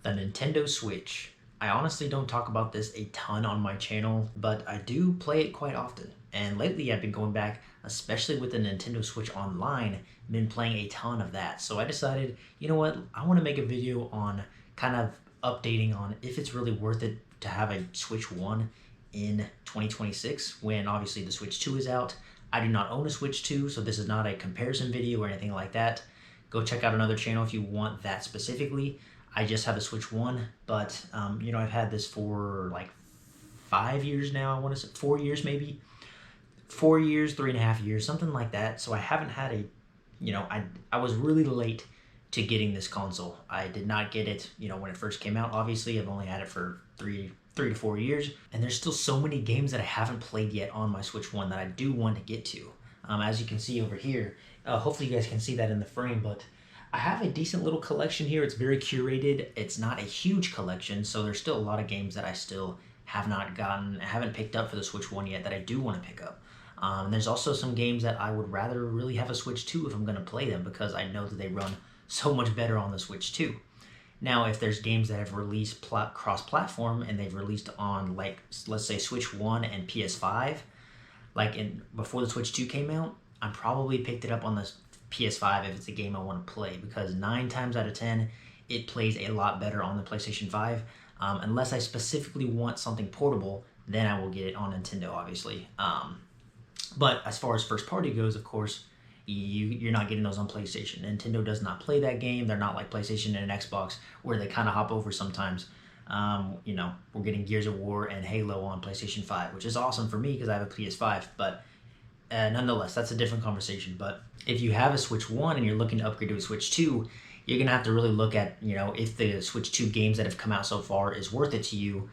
The Nintendo Switch. I honestly don't talk about this a ton on my channel, but I do play it quite often. And lately I've been going back, especially with the Nintendo Switch Online, been playing a ton of that. So I decided, you know what, I want to make a video on kind of updating on if it's really worth it to have a Switch 1 in 2026 when obviously the Switch 2 is out. I do not own a Switch 2, so this is not a comparison video or anything like that. Go check out another channel if you want that specifically. I just have a Switch 1, but I've had this for like 5 years now. I want to say 4 years maybe. 4 years, 3.5 years, something like that. So I haven't had I was really late to getting this console. I did not get it, when it first came out. Obviously, I've only had it for three to 4 years, and there's still so many games that I haven't played yet on my Switch 1 that I do want to get to. As you can see over here, hopefully you guys can see that in the frame, but I have a decent little collection here. It's very curated. It's not a huge collection, so there's still a lot of games that I still haven't picked up for the Switch 1 yet that I do want to pick up. There's also some games that I would rather really have a Switch 2 if I'm going to play them because I know that they run so much better on the Switch 2. Now, if there's games that have released cross-platform and they've released on, like, let's say Switch 1 and PS5, before the Switch 2 came out, I probably picked it up on the PS5 if it's a game I want to play, because 9 times out of 10 it plays a lot better on the PlayStation 5. Unless I specifically want something portable, then I will get it on Nintendo, obviously. But as far as first party goes, of course, you're not getting those on PlayStation. Nintendo does not play that game. They're not like PlayStation and Xbox where they kind of hop over sometimes. We're getting Gears of War and Halo on PlayStation 5, which is awesome for me because I have a PS5, but nonetheless, that's a different conversation. But if you have a Switch 1 and you're looking to upgrade to a Switch 2, you're going to have to really look at, if the Switch 2 games that have come out so far is worth it to you.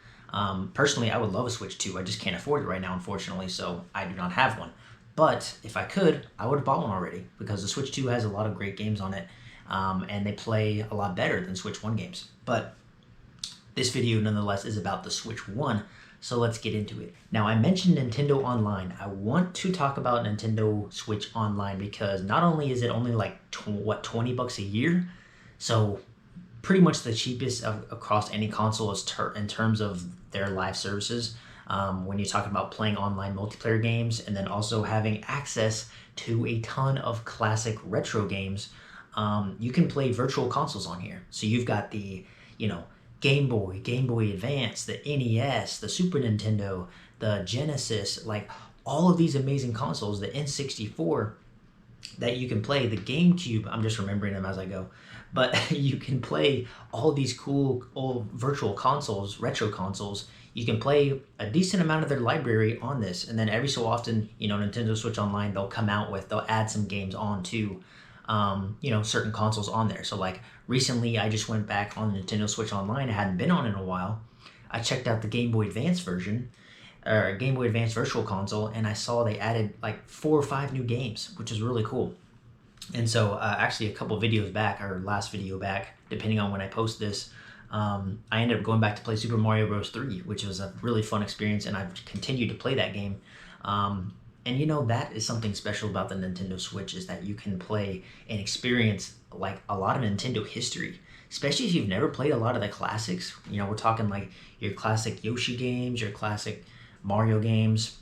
Personally, I would love a Switch 2. I just can't afford it right now, unfortunately, so I do not have one. But if I could, I would have bought one already because the Switch 2 has a lot of great games on it, and they play a lot better than Switch 1 games. But this video, nonetheless, is about the Switch 1, so let's get into it. Now, I mentioned Nintendo Online. I want to talk about Nintendo Switch Online because not only is it only like, $20 a year, so pretty much the cheapest across any console in terms of their live services. When you're talking about playing online multiplayer games and then also having access to a ton of classic retro games, you can play virtual consoles on here. So you've got the, Game Boy, Game Boy Advance, the NES, the Super Nintendo, the Genesis, like all of these amazing consoles, the N64 that you can play, the GameCube, I'm just remembering them as I go, but you can play all these cool old virtual consoles, retro consoles. You can play a decent amount of their library on this, and then every so often, Nintendo Switch Online, they'll add some games on to certain consoles on there. So like recently I just went back on Nintendo Switch Online. I hadn't been on in a while. I checked out the Game Boy Advance version, or Game Boy Advance Virtual Console, and I saw they added like 4 or 5 new games, which is really cool. And so actually a couple videos back, or last video back, depending on when I post this, I ended up going back to play Super Mario Bros. 3, which was a really fun experience, and I've continued to play that game. And that is something special about the Nintendo Switch, is that you can play and experience like a lot of Nintendo history, especially if you've never played a lot of the classics. We're talking like your classic Yoshi games, your classic Mario games,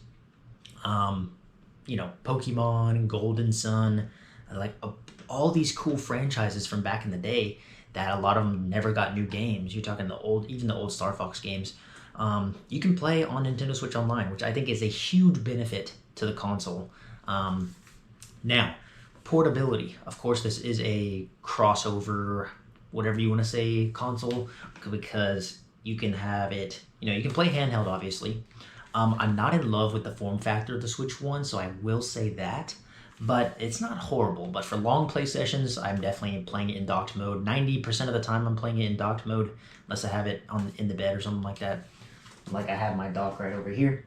Pokemon, Golden Sun, like all these cool franchises from back in the day that a lot of them never got new games. You're talking even the old Star Fox games. You can play on Nintendo Switch Online, which I think is a huge benefit to the console. Now, portability. Of course, this is a crossover, whatever you want to say, console, because you can have it, you can play handheld, obviously. I'm not in love with the form factor of the Switch 1, so I will say that. But it's not horrible. But for long play sessions, I'm definitely playing it in docked mode. 90% of the time I'm playing it in docked mode, unless I have it in the bed or something like that. Like I have my dock right over here.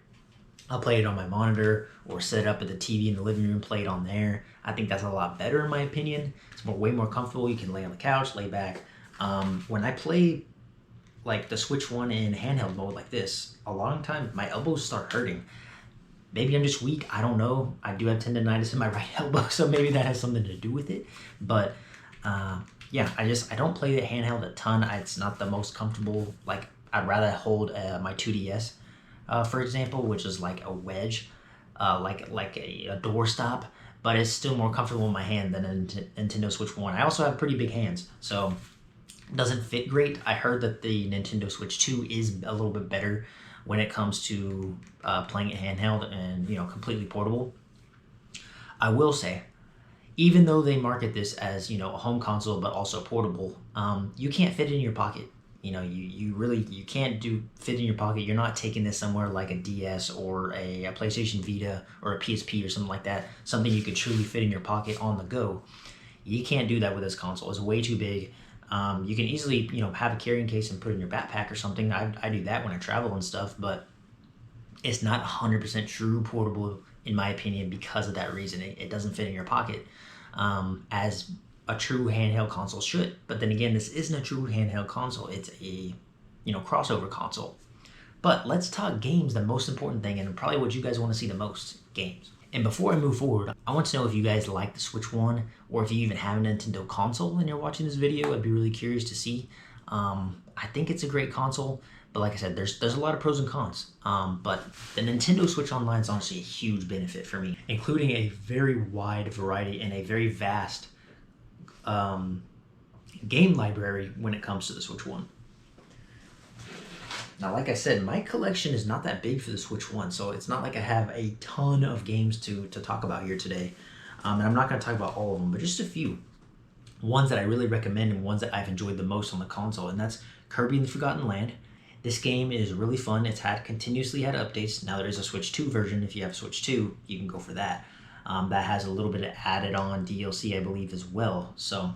I'll play it on my monitor or set it up at the TV in the living room, play it on there. I think that's a lot better in my opinion. It's way more comfortable. You can lay on the couch, lay back. When I play like the Switch 1 in handheld mode like this, a long time my elbows start hurting. Maybe I'm just weak. I don't know. I do have tendonitis in my right elbow, so maybe that has something to do with it. But yeah, I don't play the handheld a ton. It's not the most comfortable. Like, I'd rather hold my 2DS, for example, which is like a wedge, like a doorstop, but it's still more comfortable in my hand than a Nintendo Switch 1. I also have pretty big hands, so it doesn't fit great. I heard that the Nintendo Switch 2 is a little bit better when it comes to playing it handheld and, completely portable. I will say, even though they market this as, a home console but also portable, you can't fit it in your pocket. You really you can't fit in your pocket. You're not taking this somewhere like a DS or a PlayStation Vita or a PSP or something like that, something you could truly fit in your pocket on the go. You can't do that with this console. It's way too big. You can easily, have a carrying case and put it in your backpack or something. I do that when I travel and stuff, but it's not 100% true portable in my opinion because of that reason. It doesn't fit in your pocket as a true handheld console should. But then again, this isn't a true handheld console. It's a, crossover console. But let's talk games, the most important thing, and probably what you guys want to see the most, games. And before I move forward, I want to know if you guys like the Switch 1 or if you even have a Nintendo console and you're watching this video. I'd be really curious to see. I think it's a great console, but like I said, there's a lot of pros and cons. But the Nintendo Switch Online is honestly a huge benefit for me, including a very wide variety and a very vast game library when it comes to the Switch 1. Now, like I said, my collection is not that big for the Switch 1, so it's not like I have a ton of games to talk about here today. And I'm not going to talk about all of them, but just a few. Ones that I really recommend and ones that I've enjoyed the most on the console, and that's Kirby and the Forgotten Land. This game is really fun. It's continuously had updates. Now there is a Switch 2 version. If you have Switch 2, you can go for that. That has a little bit of added on DLC, I believe, as well. So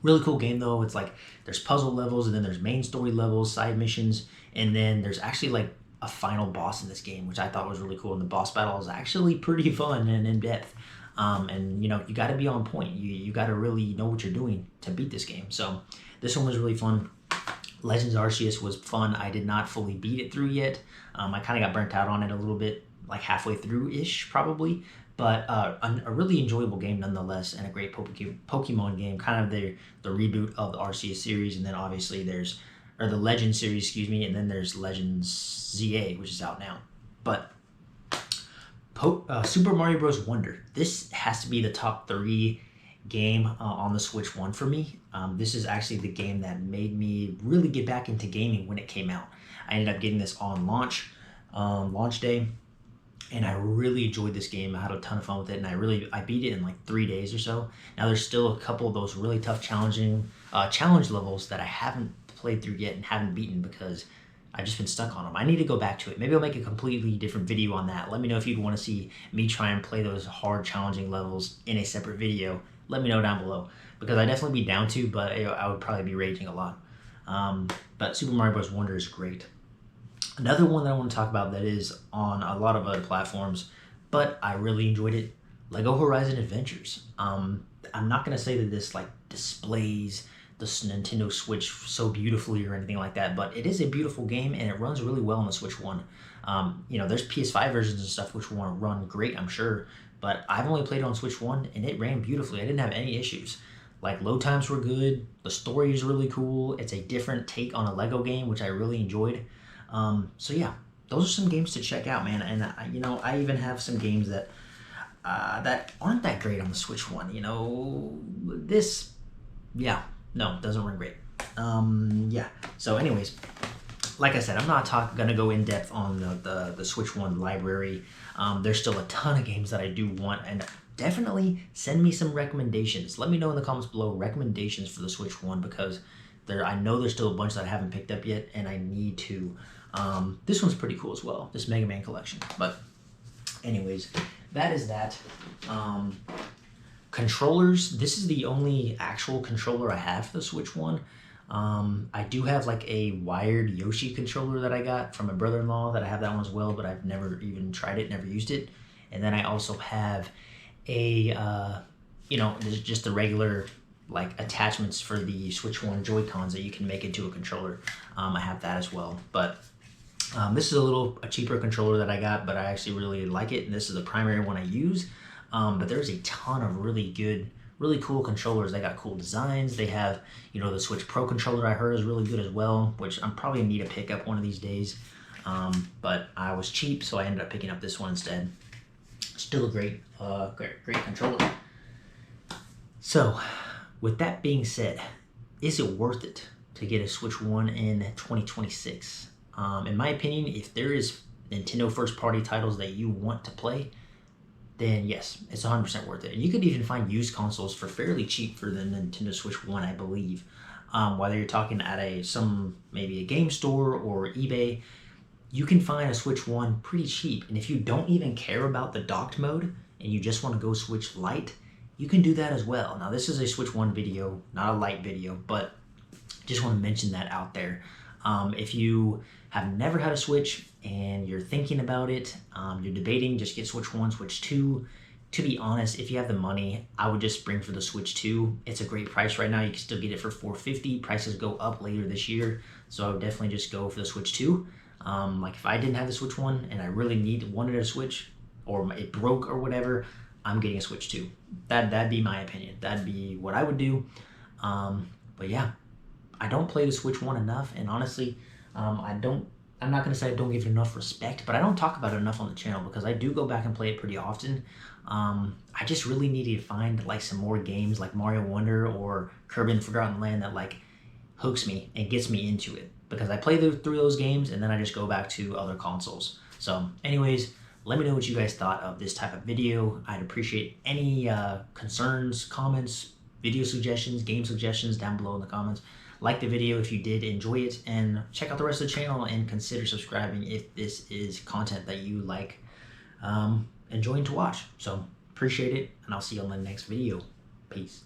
really cool game though. It's like there's puzzle levels and then there's main story levels, side missions, and then there's actually like a final boss in this game, which I thought was really cool. And the boss battle is actually pretty fun and in depth. And you got to be on point. You got to really know what you're doing to beat this game. So this one was really fun. Legends Arceus was fun. I did not fully beat it through yet. I kind of got burnt out on it a little bit, like halfway through-ish probably. But a really enjoyable game nonetheless, and a great Pokemon game, kind of the reboot of the Arceus series, and then obviously there's, or the Legends series, excuse me, and then there's Legends ZA, which is out now. But Super Mario Bros. Wonder, this has to be the top 3 game on the Switch 1 for me. This is actually the game that made me really get back into gaming when it came out. I ended up getting this on launch day, and I really enjoyed this game. I had a ton of fun with it, and I beat it in like 3 days or so. Now there's still a couple of those really tough challenge levels that I haven't played through yet and haven't beaten because I've just been stuck on them. I need to go back to it. Maybe I'll make a completely different video on that. Let me know if you'd want to see me try and play those hard challenging levels in a separate video. Let me know down below, because I'd definitely be down to, but I would probably be raging a lot. But Super Mario Bros. Wonder is great. Another one that I want to talk about that is on a lot of other platforms, but I really enjoyed it, Lego Horizon Adventures. I'm not going to say that this like displays the Nintendo Switch so beautifully or anything like that, but it is a beautiful game and it runs really well on the Switch 1. There's PS5 versions and stuff which want to run great, I'm sure, but I've only played it on Switch 1 and it ran beautifully. I didn't have any issues. Like, load times were good, the story is really cool, it's a different take on a Lego game, which I really enjoyed. So yeah, those are some games to check out, man. And I even have some games that aren't that great on the Switch 1. This, yeah, no, doesn't run great. Yeah. So anyways, like I said, I'm not gonna go in depth on the Switch 1 library. There's still a ton of games that I do want, and definitely send me some recommendations. Let me know in the comments below recommendations for the Switch 1, because I know there's still a bunch that I haven't picked up yet, and I need to. This one's pretty cool as well, this Mega Man collection. But anyways, that is that. Controllers, this is the only actual controller I have for the Switch 1. I do have like a wired Yoshi controller that I got from my brother-in-law, that I have that one as well, but I've never even tried it, never used it. And then I also have a, just the regular like attachments for the Switch 1 Joy-Cons that you can make into a controller. I have that as well. But this is a cheaper controller that I got, but I actually really like it. And this is the primary one I use. But there's a ton of really good really cool controllers. They got cool designs. They have, you know, the Switch Pro controller I heard is really good as well, which I'm probably gonna need to pick up one of these days. But I was cheap, so I ended up picking up this one instead. Still a great controller. So, with that being said, is it worth it to get a Switch 1 in 2026? In my opinion, if there is Nintendo first-party titles that you want to play, then yes, it's 100% worth it. And you could even find used consoles for fairly cheap for the Nintendo Switch 1, I believe. Whether you're talking at maybe a game store or eBay, you can find a Switch 1 pretty cheap. And if you don't even care about the docked mode and you just want to go Switch Lite, you can do that as well. Now, this is a Switch 1 video, not a Lite video, but just want to mention that out there. If you have never had a Switch and you're thinking about it, you're debating, just get Switch 1, Switch 2. To be honest, if you have the money, I would just spring for the Switch 2. It's a great price right now. You can still get it for $450. Prices go up later this year, so I would definitely just go for the Switch 2. Like if I didn't have the Switch 1 and I really wanted a Switch, or it broke or whatever, I'm getting a Switch 2. That'd be my opinion. That'd be what I would do. But yeah, I don't play the Switch 1 enough, and honestly, I'm not gonna say I don't give it enough respect, but I don't talk about it enough on the channel because I do go back and play it pretty often. I just really need to find like some more games like Mario Wonder or Kirby and Forgotten Land that like hooks me and gets me into it, because I play through those games and then I just go back to other consoles. So anyways, let me know what you guys thought of this type of video. I'd appreciate any concerns, comments, video suggestions, game suggestions down below in the comments. Like the video if you did enjoy it, and check out the rest of the channel and consider subscribing if this is content that you like enjoying to watch. So appreciate it, and I'll see you on the next video. Peace.